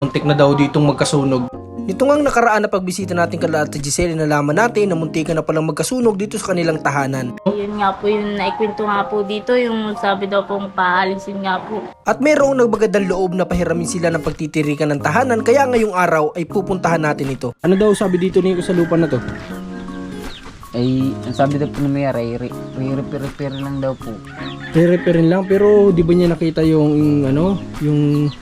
Muntik na daw ditong magkasunog. Nito ngang nakaraan na pagbisita natin kala Ate Giselle, nalaman natin na muntikan na palang magkasunog dito sa kanilang tahanan. Yun nga po yung naikwento nga po dito, yung sabi daw pong paalisin nga po. At mayroong nagbagandang loob na pahiramin sila ng pagtitirikan ng tahanan, kaya ngayong araw ay pupuntahan natin ito. Ano daw sabi dito Nico sa lupa na to? Ay, ang sabi daw po na mayari, repair lang daw po. Re-repairin lang, pero di ba niya nakita yung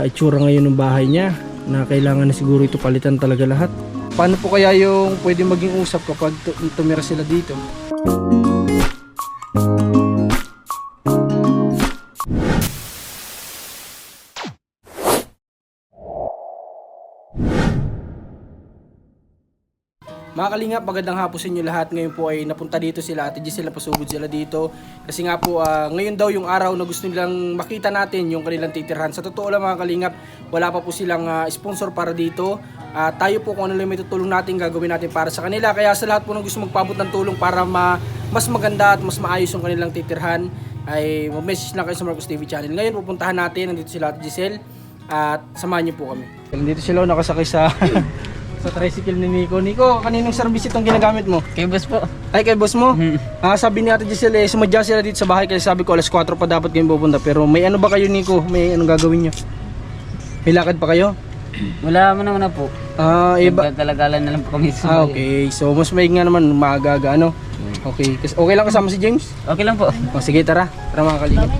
itsura ngayon ng bahay niya na kailangan na siguro ito palitan talaga lahat. Paano po kaya yung pwede maging usap kapag tumira sila dito? Mga kalingap, magandang hapon sa inyo lahat. Ngayon po ay napunta dito sila Ate Giselle, napasugod sila dito. Kasi nga po, ngayon daw yung araw na gusto nilang makita natin yung kanilang titirhan. Sa totoo lang mga kalingap, wala pa po silang sponsor para dito. Tayo po kung ano lang may tutulong natin, gagawin natin para sa kanila. Kaya sa lahat po ng gusto magpaabot ng tulong para mas maganda at mas maayos yung kanilang titirhan, ay mag-message lang kayo sa Marcos TV channel. Ngayon pupuntahan natin, nandito sila Ate Giselle, at samahan niyo po kami. Nandito sila nakasakay sa sa tricycle ni Nico. Nico, kaninong service itong ginagamit mo? Kay boss po. Ay, kay boss mo? Sabi ni Ate Giselle, sumadya sila dito sa bahay kasi sabi ko alas 4 pa dapat kayo pupunta. Pero may ano ba kayo Nico? May anong gagawin nyo? May lakad pa kayo? Wala mo naman na po. Iba. Nagkagalagalan na lang po kami sa bahay. Okay. So, mas maig nga naman, maaga-aga, ano? Okay. Okay lang kasama si James? Okay lang po. O, sige, tara. Tara mga kalingap.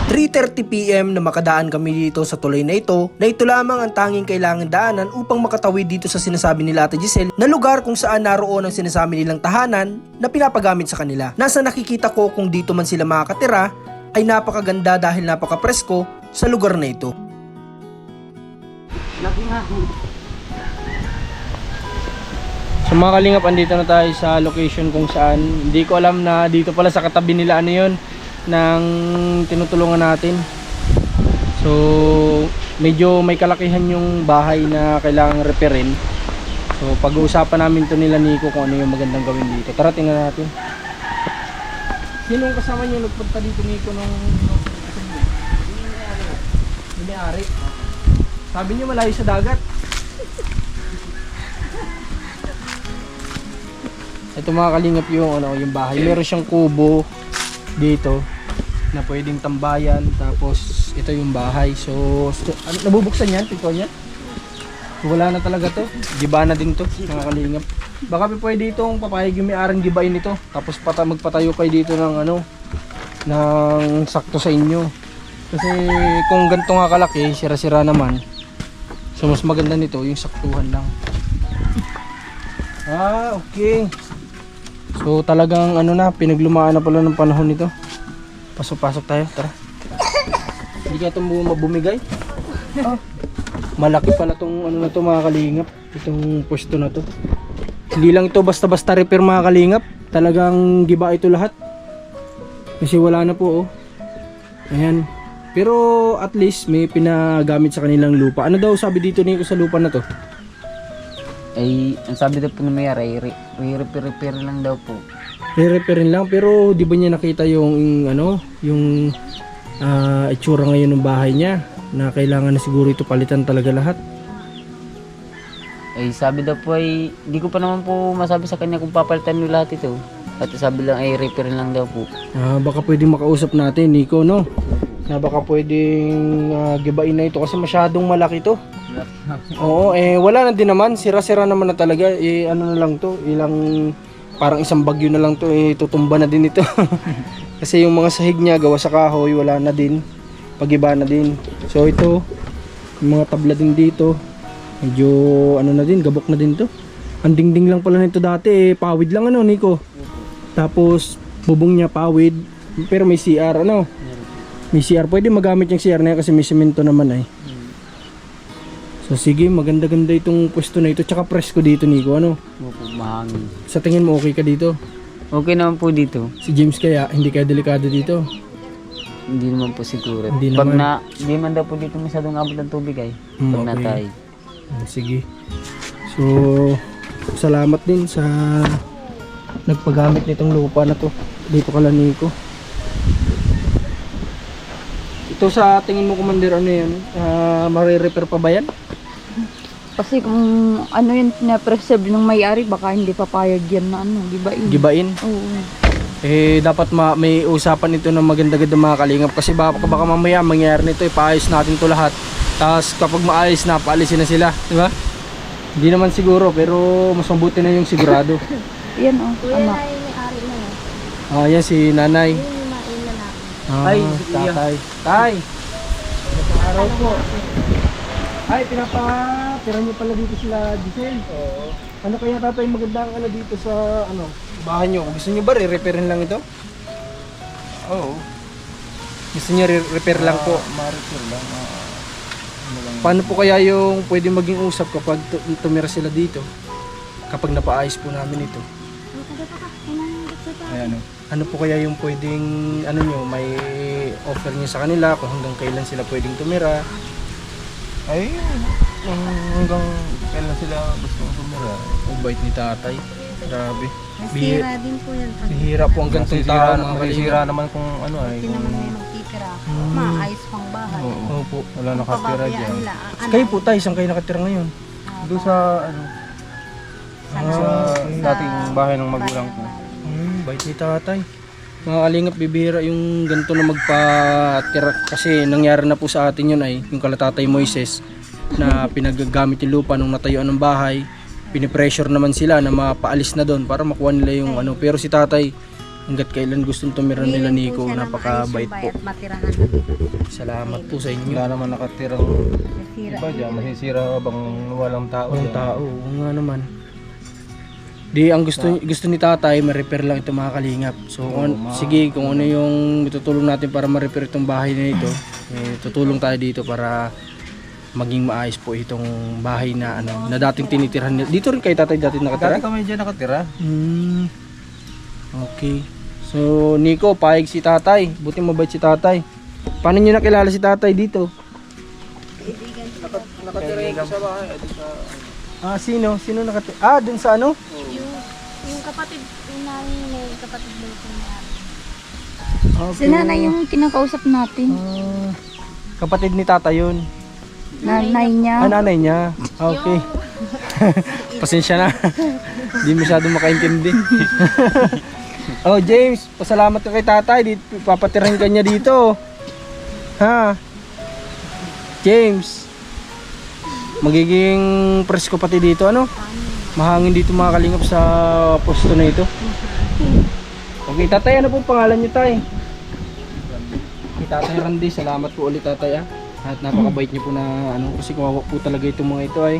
3:30 PM na makadaan kami dito sa tulay na ito lamang ang tanging kailangan daanan upang makatawid dito sa sinasabi nila Ate Giselle na lugar kung saan naroon ang sinasabi nilang tahanan na pinapagamit sa kanila. Nasa nakikita ko kung dito man sila makakatira ay napakaganda dahil napakapresko sa lugar na ito. So mga kalingap, andito na tayo sa location kung saan hindi ko alam na dito pala sa katabi nila ano yun ng tinutulungan natin. So medyo may kalakihan yung bahay na kailangang repairin. So pag-uusapan namin to nila Nico kung ano yung magandang gawin dito. Tara tingnan natin. Sinong kasama niyo nagpunta dito Nico nung may-ari? Sabi niyo malayo sa dagat. Ito mga kalingap yung bahay. Meron siyang kubo dito na pwedeng tambayan, tapos ito yung bahay. So nabubuksan yan, pinto niya. Wala na talaga to. Giba na din to, mga kalingap. Baka pwede itong papayag yung may-arang gibain nito. Tapos magpatayo kayo dito ng ng sakto sa inyo. Kasi kung ganito nga kalaki, sira-sira naman. So mas maganda nito yung saktuhan lang. Okay. So talagang pinaglumaan na pala ng panahon nito. Pasok-pasok tayo, tara. Hindi kaya itong mabumigay. Malaki pala itong na to mga kalingap. Itong pwesto na to. Hindi lang ito basta-basta repair mga kalingap. Talagang giba ito lahat. Kasi wala na po Ayan. Pero at least may pinagamit sa kanilang lupa. Ano daw sabi dito Nico sa lupa na to? Ay, ang sabi daw po na mayari, repair lang daw po. Re-repairin lang, pero di ba niya nakita yung itsura ngayon ng bahay niya na kailangan na siguro ito palitan talaga lahat. Ay, sabi daw po ay, hindi ko pa naman po masabi sa kanya kung papalitan nyo lahat ito. At sabi lang ay repair lang daw po. Baka pwedeng makausap natin Nico, no? Na baka pwedeng gibain na ito kasi masyadong malaki to. Oo, wala na din naman, sira-sira naman na talaga. Ano na lang to, parang isang bagyo na lang to, tutumba na din ito. Kasi yung mga sahig niya gawa sa kahoy, wala na din, pagiba na din. So ito, yung mga tabla din dito, medyo na din, gabok na din to. Ang dingding lang pala nito dati, pawid lang Nico. Tapos bubong niya pawid, pero may CR may CR, pwede magamit yung CR na yan kasi may semento naman So sige, maganda-ganda itong pwesto na ito. Tsaka presko dito Nico, Opo, mahangin. Sa tingin mo okay ka dito? Okay naman po dito. Si James kaya, hindi kaya delikado dito? Hindi naman po siguro. Hindi Pag naman. hindi man daw po dito masyadong abot ng tubig ay. Pag Okay. natay. Sige. So, salamat din sa nagpagamit nitong lupa na to. Dito kala Nico. Ito sa tingin mo, Commander, ano yan? Mare-repair pa ba yan? Kasi kung ano yung na-preserve ng may-ari, baka hindi papayag yan na ano, gibain. Gibain? Oo. Eh, dapat may usapan ito ng maganda-ganda mga kalingap. Kasi baka mamaya mangyayari nito, ipaayos natin to lahat. Tapos kapag maayos na, paalisin na sila. Di ba? Hindi naman siguro, pero mas mabuti na yung sigurado. Yan oh, anak. Yan si nanay. Ay, tatay. Tay! Magandang araw po. Ay, pinapatira niyo pala dito sila, Giselle. Oo. Ano kaya tatay magandang ano dito sa bahay niyo? Gusto niyo ba re-repairin lang ito? Oo. Gusto niyo repair lang po? Ma-repair lang. Paano po kaya yung pwede maging usap kapag tumira sila dito? Kapag napaayos po namin ito. Ayan o. Ano po kaya yung pwedeng may offer niyo sa kanila kung hanggang kailan sila pwedeng tumira? Ay, hanggang kailan sila gusto mong tumira. Ang bait ni tatay. Grabe. Nasira din po yan. Bihira po ang gantong tao mga Masisira kalingap. naman kung ano ay. Hindi naman may magtitira. Maayos pang bahay. Oo. Opo. Wala nakatira Pababayaan dyan. nila. Kayo po tayo, saan kayo nakatira ngayon? Doon sa ano, sa dating bahay ng magulang ko. Bait ni tatay. Mga kalingap, bibihira yung ganito na magpatira. Kasi nangyari na po sa atin yun ay yung kalatatay Moises na pinagagamit yung lupa nung natayuan ng bahay. Pinipressure naman sila na mapaalis na doon para makuha nila yung ano. Pero si tatay, hanggat kailan gustong tumira nila Nico, napakabait po. At matirahan na dito. Salamat po sa inyo. Wala naman nakatirang Nasira. iba dyan. Masisira bang walang tao Walang dyan. tao, oo nga naman. Di ang gusto ni tatay, ma-repair lang ito mga kalingap. So sige, kung ano yung tutulong natin para ma-repair itong bahay na ito, tutulong tayo dito para maging maayos po itong bahay na na dating tinitirhan nila. Dito rin kay tatay dati nakatira? Dati kami dyan nakatira. Okay. So Nico, payag si tatay. Buti mabait si tatay. Paano niyo nakilala si tatay dito? Nakatira yung sa bahay. Sino? Sino nakatira? Dun sa ano? Yung kapatid, yung namin may kapatid mo ito niya. Si nanay yung kinakausap natin. Kapatid ni tata yun. Nanay niya. Nanay niya. Okay. Pasensya na. Hindi masyado makaintindi. James, pasalamat ka kay tatay. Papatirahin ka niya dito. Ha? James. Magiging presko pati dito, Mahangin dito mga kalingap sa posto na ito. Okay, tatay, ano po pangalan niyo, tay? Tatay Randy, salamat po ulit tatay At napakabait niyo po na kasi kawawa po talaga itong mga ito ay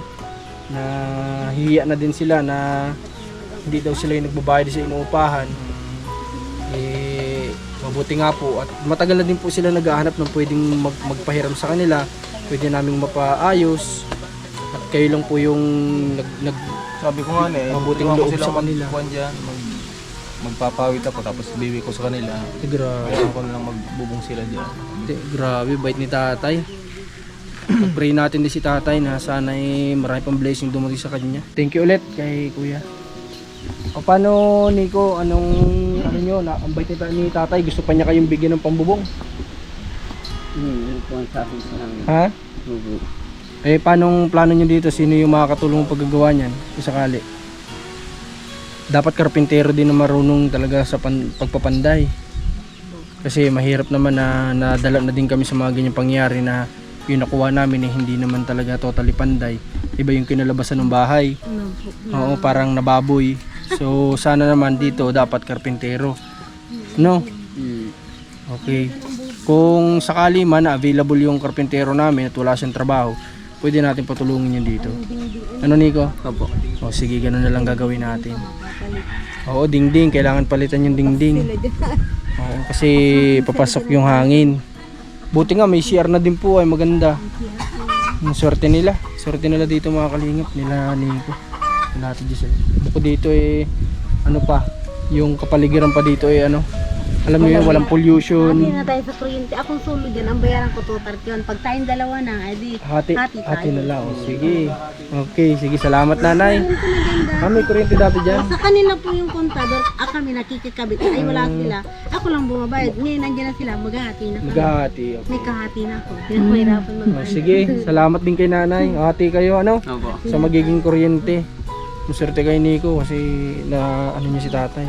nahihiya na din sila na hindi daw sila yung nagbabayad sa inuupahan. Mabuti nga po at matagal na din po sila naghahanap ng pwedeng magpahiram sa kanila. Pwede naming mapaayos at kayo lang po yung Sabi ko nga mabuting tulungan ko loob sila sa kanila. magkuhan dyan, magpapawit ako tapos bibi ko sa kanila. Grabe. Kaya ko lang magbubong sila dyan. Grabe, bait ni tatay. Pag-pray natin din si tatay na sana marami pang blessing dumating sa kanya. Thank you ulit kay kuya. O paano Nico, anong nyo, ang bait ni tatay, gusto pa niya kayong bigyan ng pambubong? Ha? Paanong plano nyo dito? Sino yung makakatulong ng paggagawa niyan? Kung sakali. Dapat karpintero din na marunong talaga sa pagpapanday. Kasi mahirap naman na nadala na din kami sa mga ganyang pangyari na yung nakuha namin hindi naman talaga totally panday. Iba yung kinalabasan ng bahay. Oo, parang nababoy. So sana naman dito dapat karpintero. No? Okay. Kung sakali man available yung karpintero namin at wala siyang trabaho, pwede natin patulungin yun dito. Ano Nico? Opo. O sige, ganun na lang gagawin natin. Oo, dingding. Kailangan palitan yung dingding. Oo, kasi papasok yung hangin. Buti nga may CR na din po ay maganda. Ang swerte nila. Swerte nila dito mga kalingap. Nila Nico. Nila Ate Giselle. Bukod dito ano pa. Yung kapaligiran pa dito Alam niyo yun, walang pollution. Hati na tayo sa kuryente. Akong sulod yan. Ang bayaran ko 231. Pag tayong dalawa na, edi Hati tayo. na lang. O, sige. Okay, sige. Salamat, nanay. May kuryente dati dyan. Sa kanila po yung kontador, kami nakikikabit. Ay wala sila. Ako lang bumabayad. Ngayon nandiyan na sila. Maghahati na kami. Maghahati. Okay. May kahati na ako. Pinahirapan O, mag sige. Salamat din kay nanay. Hati kayo, ano? Opo. Sa magiging kuryente. Maswerte kay Nico kasi na ano niya si tatay.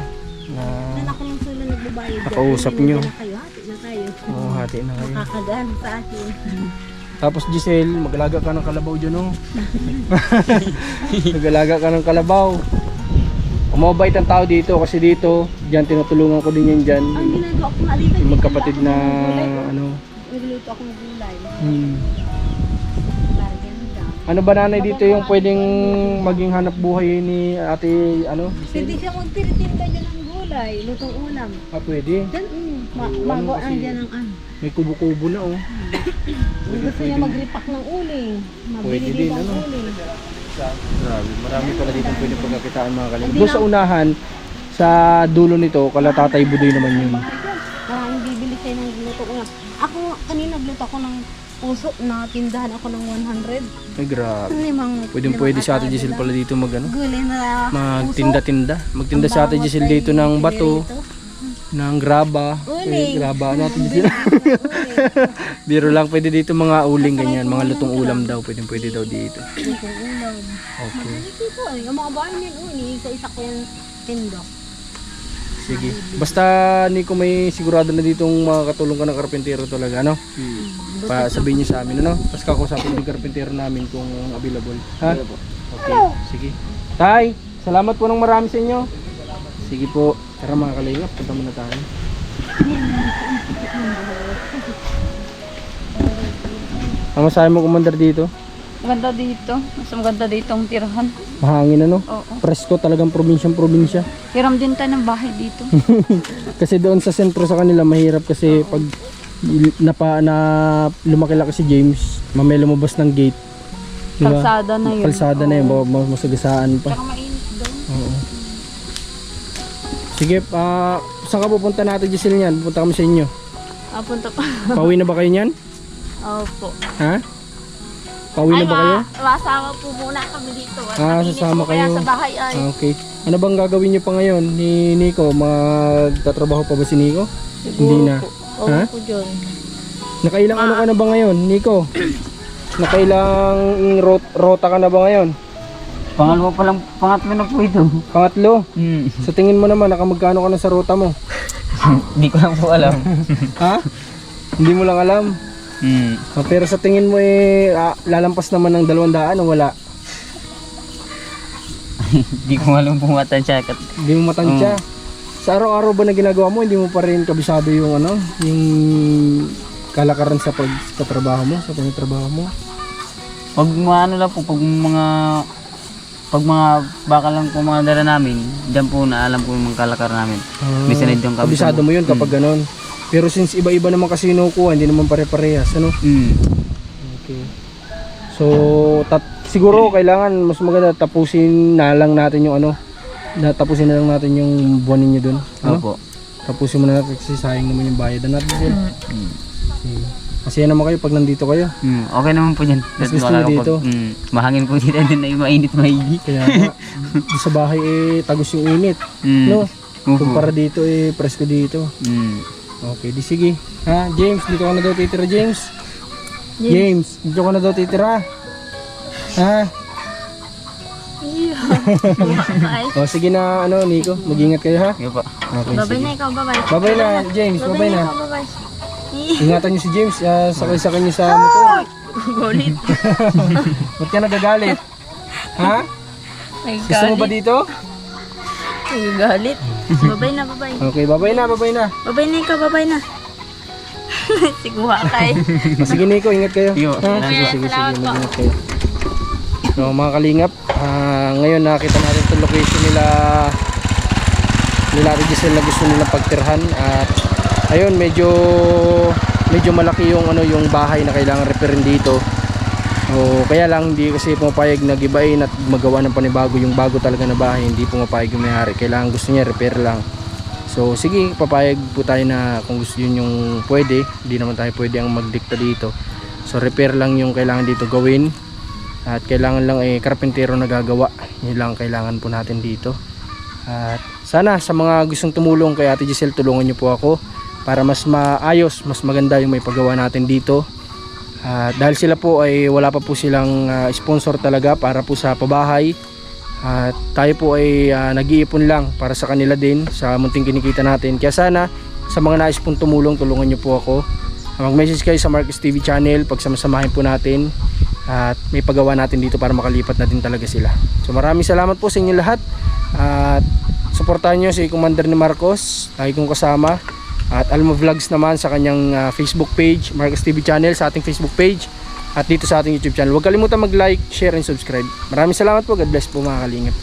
Na Ako lang sila nagbabayad. dyan. Nakausap Hindi nyo. na kayo. Hati na tayo. hati na kayo. Makakagaan sa akin. Tapos Giselle, mag-alaga ka ng kalabaw dyan, oh. Mag-alaga ka ng kalabaw. Umabait ang tao dito kasi dito, dyan tinutulungan ko din yan dyan. Ang ginagawa ko nga dito. Yung magkapatid na ano. Nagluto ako ng gulay. Ano ba nanay dito yung pwedeng maging hanap buhay ni ate ano? Hindi siya magtiritinda dyan ng gulay. Lutong ulam. Ah, pwede. Dyan, mago ang kasi- dyan ng ano. May kubo-kubo na, oh. Kung gusto niya mag-repack ng uling. Mabili Pwede din, dito ang ano? uling. Grabe, marami pala dito pwede pagkakitaan mga kalingap. Doon sa unahan, sa dulo nito, kala Tatay Budoy naman yun. Maraming bibili kayo ng lutong ulam. Ako, kanina nagluto ako ng puso na tindahan ako ng 100. Ay, grabe. Limang Pwede si ate Giselle pala dito mag ano, gulay na magtinda-tinda. Magtinda si ate Giselle dito ng bato, ng graba. Graba ano ate Giselle? Biro lang, pwede dito mga uling ganyan, mga lutong ulam daw, pwede daw dito. Lutong ulam. Okay. Dito eh, yung mga bahay niyan uli, isa ko yung tindo. Sige. Basta Nico may sigurado na ditong makakatulong ka ng karpentero talaga, ano? Pa sabihin niyo sa amin, ano? Tapos kakausapin din karpentero namin kung available. Ha? Okay. Sige. Tay, salamat po ng marami sa inyo. Sige po. Tara mga kalingap, punta muna tayo. Ano sabi mo, Commander, dito? Maganda dito. Mas maganda dito ang tirahan. Mahangin, ano? Oo. Presko talagang probinsya. Hiram din tayo ng bahay dito. Kasi doon sa sentro sa kanila mahirap kasi pag lumaki-laki si James, mamaya lumabas ng gate. Diba? Kalsada na yun. Kalsada na yun, masagasaan pa. Saka mainit doon. Oo. Sige, saan ka pupunta natin, Giselle, niyan? Pupunta kami sa inyo. Punta pa. Pauwi na ba kayo niyan? Opo. Ha? Pauwi na ba kayo? Masama po muna kami dito. At nakinis sasama po kaya kayo. sa bahay ay. Okay. Ano bang gagawin niyo pa ngayon ni Nico? Magtatrabaho pa ba si Nico? Hindi na. Oo Ha? po dyan. Nakailang ano ka na ba ngayon, Nico? Nakailang rota ka na ba ngayon? Pangalawa pa lang, pangatlo na po ito. Pangatlo? Hmm. Sa tingin mo naman, nakamagkano ka na sa rota mo? Hindi ko lang po alam. Ha? Hindi mo lang alam. Hmm. Pero sa tingin mo lalampas naman ng 200 o wala? Hindi ko alam po matansya. Hindi mo matansya. Sa araw-araw ba na ginagawa mo, hindi mo pa rin kabisado yung yung kalakaran sa pagtatrabaho mo, sa pagtatrabaho mo? Pag mga ano lang po, pag mga baka lang po mga dala namin, dyan po na alam po yung mga kalakar namin. May sanay yung Kabisado mo yun kapag ganon. Pero since iba-iba naman kasi kinukuha, hindi naman pare-parehas, ano? Okay. So, siguro kailangan mas maganda tapusin na lang natin yung tapusin na lang natin yung buwan ninyo dun. Ano? Opo. Tapusin muna natin kasi sayang naman yung bayadan natin dun. Kasi naman kayo pag nandito kayo. Okay naman po dyan. Mas gusto nyo dito? Mahangin po dito din na yung mainit maigi. Kaya nga, sa bahay tagos yung init. No? Kumpara dito presko dito. Okay, di sige. Ha, James, dito ka na daw titira, James? James, dito ka na daw titira. Ha? O sige na, Nico, mag-ingat kayo, ha? Sige po. Okay, Babay sige. na ikaw, babay. Babay na, James, babay na. Babay. Ingatan niyo si James, sakay-sakay niyo sa motor. Gulit. Ba't ka nagagalit? Ha? Ay, Gusto mo ba dito? Ay, galit. Babay na, babay. Okay, babay na. Babay na ikaw, babay na. Siguha ka eh. Sige, Nico, ingat kayo. Sige, Sige, salamat po. mag-ingat kayo. So, mga kalingap, ngayon nakita natin itong location nila Ate Giselle na gusto nilang pagtirhan at ayun, medyo malaki yung yung bahay na kailangan repairin dito. O kaya lang hindi kasi pumapayag na gibain at magawa ng panibago yung bago talaga na bahay, hindi pumapayag yung may-ari. Kailangan gusto niya repair lang. So sige, papayag po tayo na kung gusto yun yung pwede. Hindi naman tayo pwede ang magdikta dito. So repair lang yung kailangan dito gawin. At kailangan lang karpentero na gagawa. Yun lang kailangan po natin dito. At sana sa mga gustong tumulong kay Ate Giselle, tulungan niyo po ako para mas maayos, mas maganda yung may paggawa natin dito. Dahil sila po ay wala pa po silang sponsor talaga para po sa pabahay. Tayo po ay nag-iipon lang para sa kanila din sa munting kinikita natin. Kaya sana sa mga nais pong tumulong, tulungan niyo po ako. Mag-message kayo sa Marcos TV channel, pagsamasamahin po natin at may paggawa natin dito para makalipat na din talaga sila. So maraming salamat po sa inyo lahat at suportahan nyo si Commander ni Marcos, lagi kong kasama, at Alma Vlogs naman sa kanyang Facebook page, Marcos TV channel sa ating Facebook page, at dito sa ating YouTube channel. Huwag kalimutan mag-like, share and subscribe. Maraming salamat po. God bless po mga kalingap.